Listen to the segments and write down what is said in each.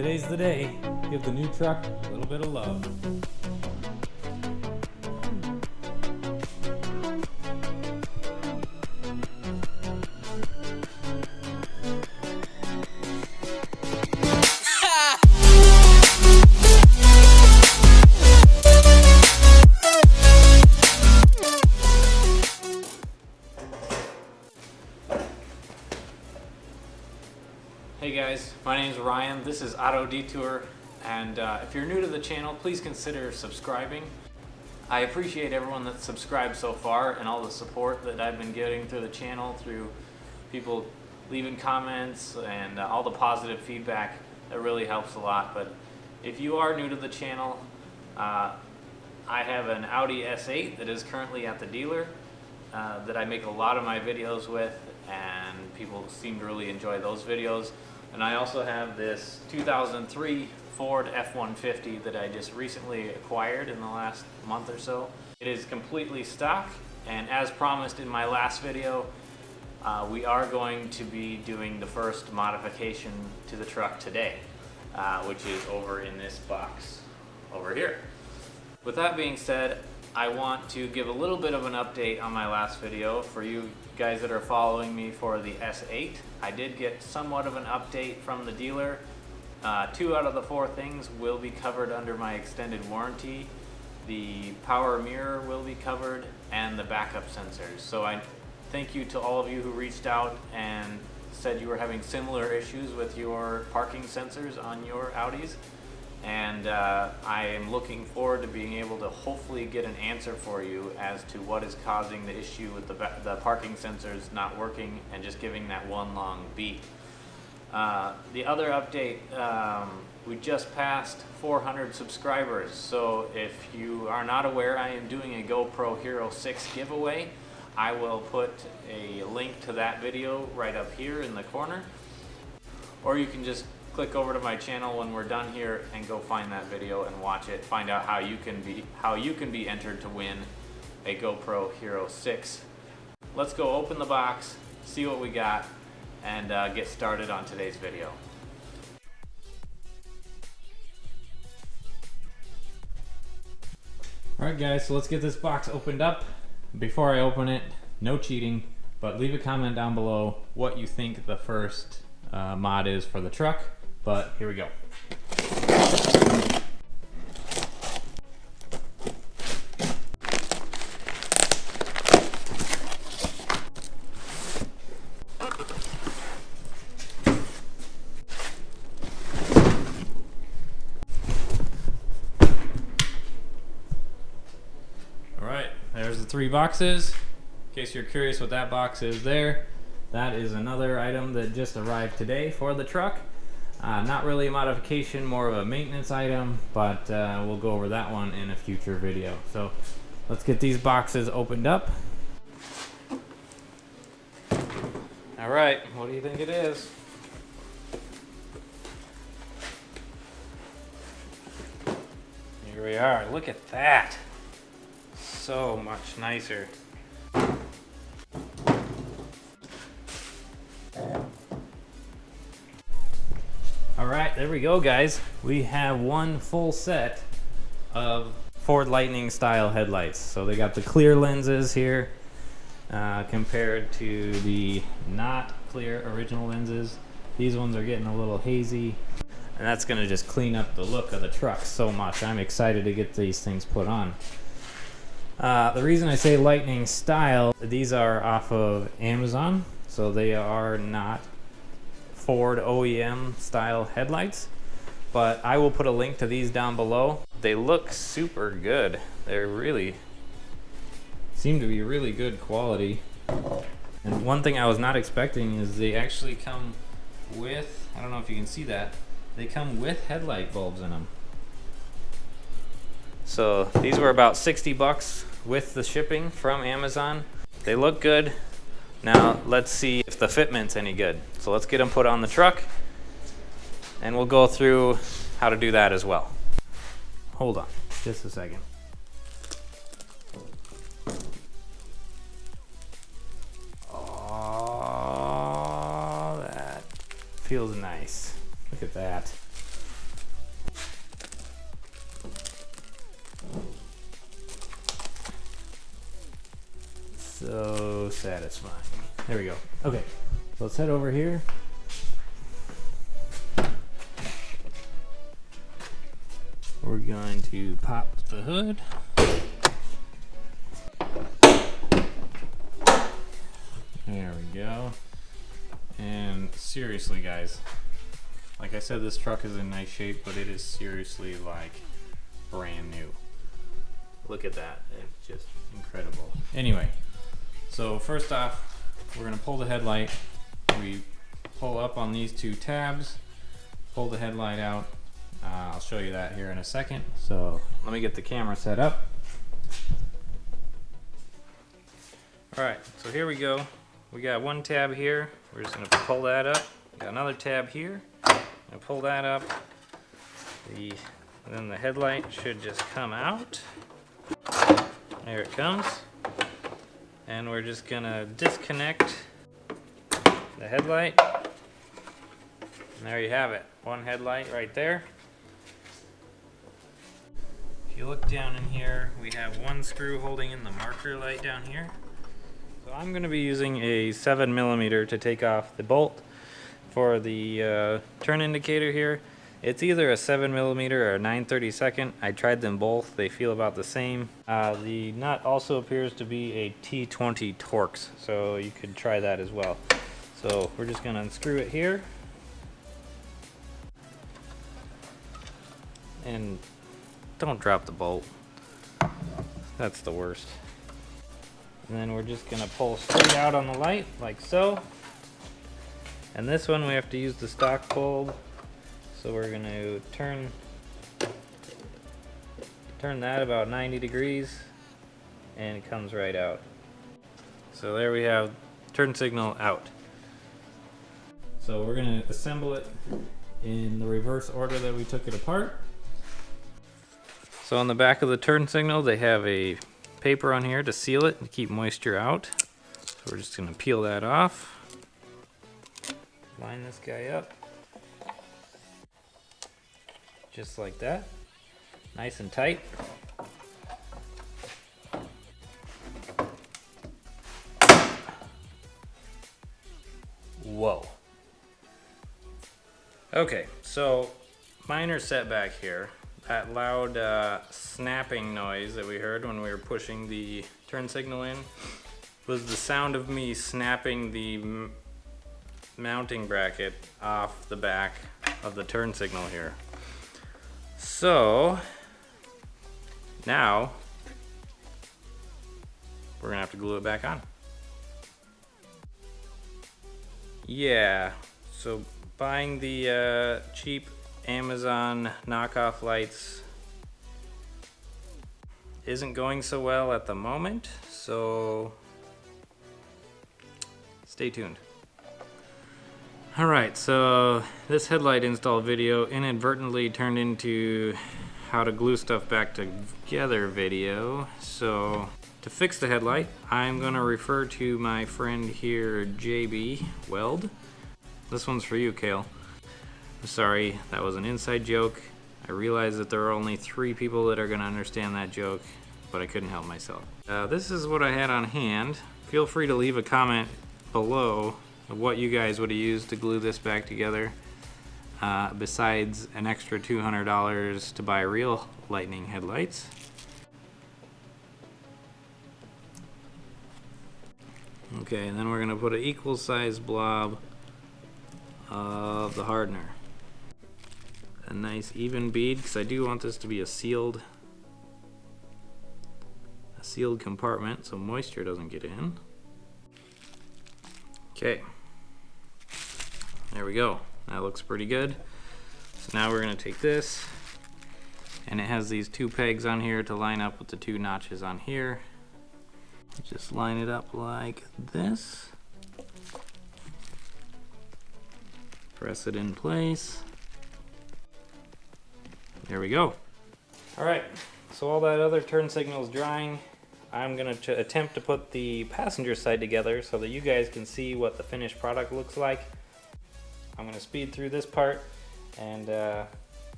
Today's the day. Give the new truck a little bit of love. Hey guys, my name is Ryan. This is Auto Detour, and if you're new to the channel, please consider subscribing. I appreciate everyone that's subscribed so far and all the support that I've been getting through the channel, through people leaving comments and all the positive feedback. That really helps a lot. But if you are new to the channel, I have an Audi S8 that is currently at the dealer that I make a lot of my videos with, and people seem to really enjoy those videos. And I also have this 2003 Ford F-150 that I just recently acquired in the last month or so. It is completely stock, and as promised in my last video, we are going to be doing the first modification to the truck today, which is over in this box over here. With that being said, I want to give a little bit of an update on my last video. For you guys that are following me for the S8, I did get somewhat of an update from the dealer. 2 out of the 4 things will be covered under my extended warranty. The power mirror will be covered, and the backup sensors. So I thank you to all of you who reached out and said you were having similar issues with your parking sensors on your Audis. And I am looking forward to being able to hopefully get an answer for you as to what is causing the issue with the parking sensors not working and just giving that one long beep. The other update, we just passed 400 subscribers, so if you are not aware, I am doing a GoPro Hero 6 giveaway. I will put a link to that video right up here in the corner, or you can just click over to my channel when we're done here and go find that video and watch it. Find out how you can be entered to win a GoPro Hero 6. Let's go open the box, see what we got, and get started on today's video. Alright guys, so let's get this box opened up. Before I open it, no cheating, but leave a comment down below what you think the first mod is for the truck. But here we go. All right, there's the 3 boxes. In case you're curious what that box is there, that is another item that just arrived today for the truck. Not really a modification, more of a maintenance item, but we'll go over that one in a future video. So let's get these boxes opened up. All right, what do you think it is? Here we are, look at that. So much nicer. Alright, there we go guys. We have one full set of Ford Lightning style headlights. So they got the clear lenses here compared to the not clear original lenses. These ones are getting a little hazy, and that's going to just clean up the look of the truck so much. I'm excited to get these things put on. The reason I say Lightning style, these are off of Amazon, so they are not Ford OEM style headlights, but I will put a link to these down below. They look super good. They're really seem to be really good quality. And one thing I was not expecting is they actually come with, I don't know if you can see that, they come with headlight bulbs in them. So these were about 60 bucks with the shipping from Amazon. They look good. Now let's see if the fitment's any good. So let's get them put on the truck, and we'll go through how to do that as well. Hold on just a second. Oh, that feels nice. Look at that. so satisfying. There we go. Okay, so let's head over here. We're going to pop the hood. There we go. And seriously, guys, like I said, this truck is in nice shape, but it is seriously like brand new. Look at that. It's just incredible. Anyway, so first off, we're going to pull the headlight. We pull up on these two tabs, pull the headlight out. I'll show you that here in a second. So let me get the camera set up. Alright, so here we go. We got one tab here. We're just going to pull that up. Got another tab here. And pull that up. Then the headlight should just come out. There it comes. And we're just going to disconnect the headlight. And there you have it. One headlight right there. If you look down in here, we have one screw holding in the marker light down here. So I'm going to be using a 7mm to take off the bolt for the turn indicator here. It's either a 7mm or a 9/32. I tried them both. They feel about the same. The nut also appears to be a T20 Torx, so you could try that as well. So we're just going to unscrew it here. And don't drop the bolt. That's the worst. And then we're just going to pull straight out on the light, like so. And this one we have to use the stock bulb. So we're going to turn that about 90 degrees, and it comes right out. So there we have turn signal out. So we're going to assemble it in the reverse order that we took it apart. So on the back of the turn signal, they have a paper on here to seal it and keep moisture out. So we're just going to peel that off. Line this guy up. Just like that. Nice and tight. Whoa. Okay, so minor setback here. That loud snapping noise that we heard when we were pushing the turn signal in was the sound of me snapping the mounting bracket off the back of the turn signal here. So now we're gonna have to glue it back on. Yeah, so buying the cheap Amazon knockoff lights isn't going so well at the moment, so stay tuned. Alright, so this headlight install video inadvertently turned into how to glue stuff back together video. So to fix the headlight, I'm going to refer to my friend here, JB Weld. This one's for you, Kale. I'm sorry, that was an inside joke. I realize that there are only 3 people that are going to understand that joke, but I couldn't help myself. This is what I had on hand. Feel free to leave a comment below of what you guys would have used to glue this back together, besides an extra $200 to buy real lightning headlights. Okay, and then we're going to put an equal size blob of the hardener. A nice even bead, because I do want this to be a sealed compartment so moisture doesn't get in. Okay, there we go. That looks pretty good. So now we're going to take this, and it has these 2 pegs on here to line up with the 2 notches on here. Just line it up like this. Press it in place. There we go. Alright, so all that other turn signal is drying. I'm going to attempt to put the passenger side together so that you guys can see what the finished product looks like. I'm going to speed through this part and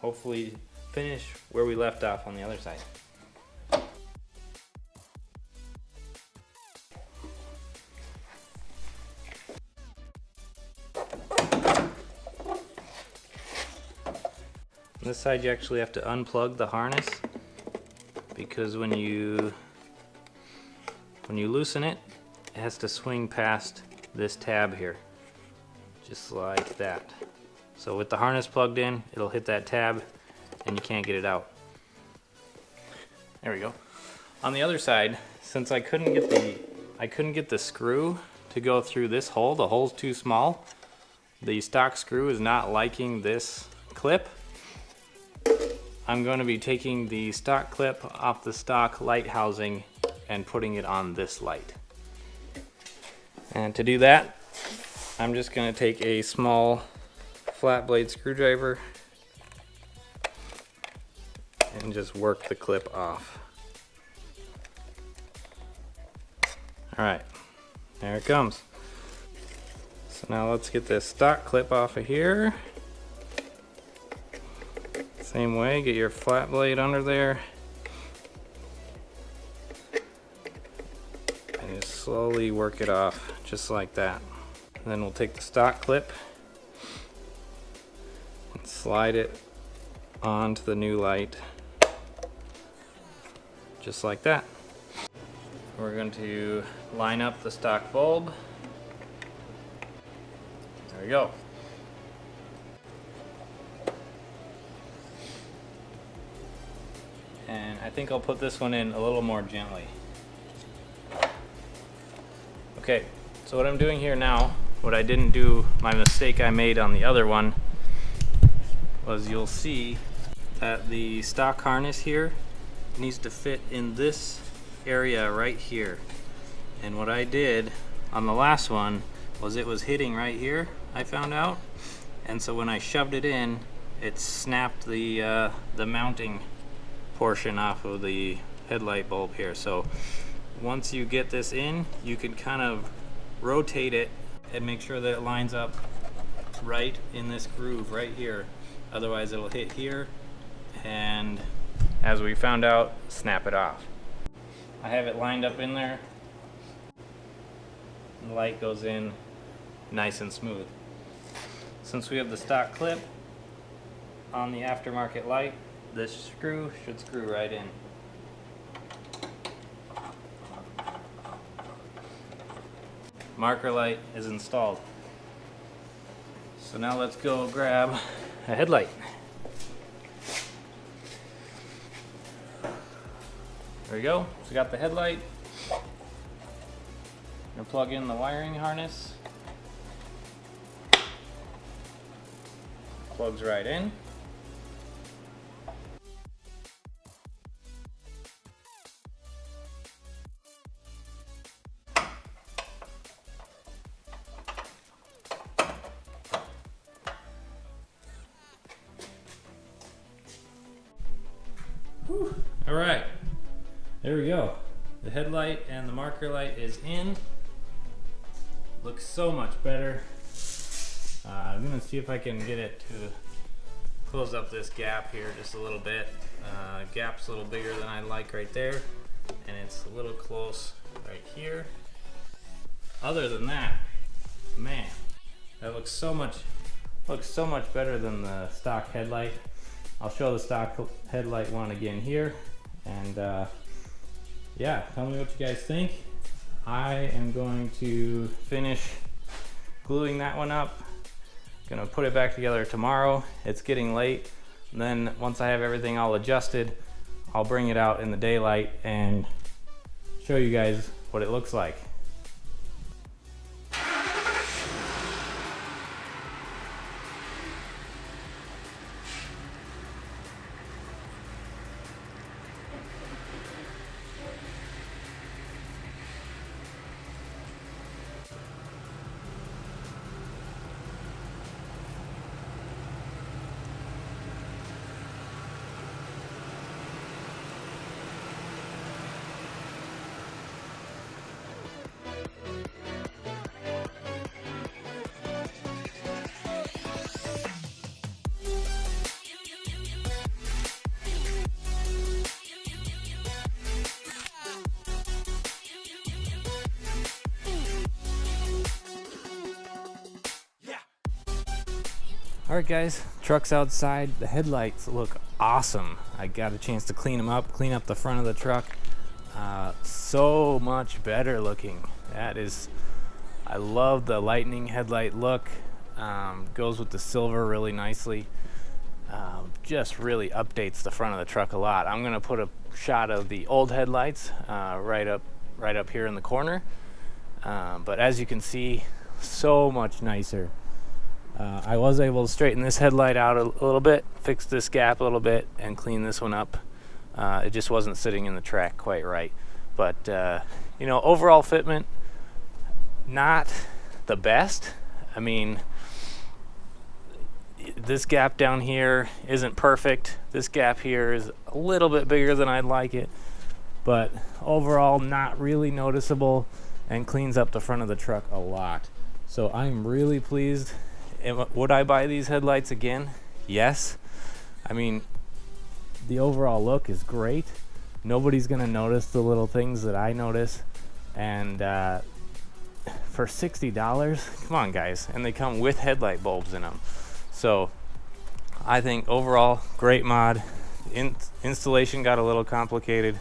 hopefully finish where we left off on the other side. this side you actually have to unplug the harness, because when you loosen it, it has to swing past this tab here, just like that. So with the harness plugged in, it'll hit that tab and you can't get it out. There we go. On the other side, since I couldn't get the screw to go through this hole, the hole's too small. The stock screw is not liking this clip. I'm going to be taking the stock clip off the stock light housing and putting it on this light. And to do that, I'm just going to take a small flat blade screwdriver and just work the clip off. Alright, there it comes. So now let's get this stock clip off of here. Same way, get your flat blade under there and just slowly work it off, just like that. And then we'll take the stock clip and slide it onto the new light, just like that. We're going to line up the stock bulb. There we go. And I think I'll put this one in a little more gently. Okay, so what I'm doing here now, what I didn't do, my mistake I made on the other one, was you'll see that the stock harness here needs to fit in this area right here. And what I did on the last one was it was hitting right here, I found out. And so when I shoved it in, it snapped the mounting portion off of the headlight bulb here. So once you get this in, you can kind of rotate it and make sure that it lines up right in this groove right here. Otherwise it'll hit here and, as we found out, snap it off. I have it lined up in there. The light goes in nice and smooth. Since we have the stock clip on the aftermarket light, this screw should screw right in. Marker light is installed. So now let's go grab a headlight. There we go. So we got the headlight. I'm gonna plug in the wiring harness. Plugs right in. All right, there we go. The headlight and the marker light is in. Looks so much better. I'm gonna see if I can get it to close up this gap here just a little bit. Gap's a little bigger than I like right there, and it's a little close right here. Other than that, man, that looks so much better than the stock headlight. I'll show the stock headlight one again here, and yeah, tell me what you guys think. I am going to finish gluing that one up. Gonna put it back together tomorrow. It's getting late. And then once I have everything all adjusted, I'll bring it out in the daylight and show you guys what it looks like. Alright guys, truck's outside, the headlights look awesome. I got a chance to clean them up, clean up the front of the truck. So much better looking. I love the lightning headlight look. Goes with the silver really nicely. Just really updates the front of the truck a lot. I'm gonna put a shot of the old headlights right up here in the corner. But as you can see, so much nicer. I was able to straighten this headlight out a little bit, fix this gap a little bit, and clean this one up. It just wasn't sitting in the track quite right. But you know, overall fitment, not the best. I mean, this gap down here isn't perfect. This gap here is a little bit bigger than I'd like it, but overall not really noticeable, and cleans up the front of the truck a lot. So I'm really pleased. Would I buy these headlights again? Yes. I mean, the overall look is great. Nobody's gonna notice the little things that I notice, and for $60, come on guys, and they come with headlight bulbs in them. So I think overall great mod. Installation got a little complicated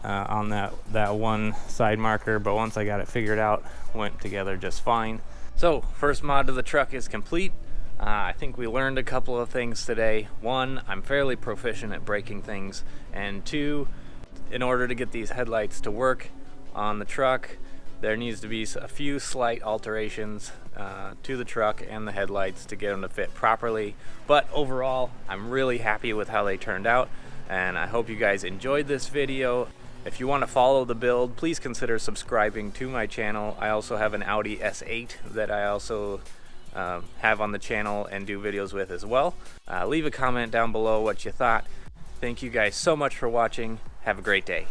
on that one side marker, but once I got it figured out, went together just fine. So first mod to the truck is complete. I think we learned a couple of things today. One, I'm fairly proficient at breaking things, and two, in order to get these headlights to work on the truck, there needs to be a few slight alterations to the truck and the headlights to get them to fit properly. But overall, I'm really happy with how they turned out, and I hope you guys enjoyed this video. If you want to follow the build, please consider subscribing to my channel. I also have an Audi S8 that I also have on the channel and do videos with as well. Leave a comment down below what you thought. Thank you guys so much for watching. Have a great day.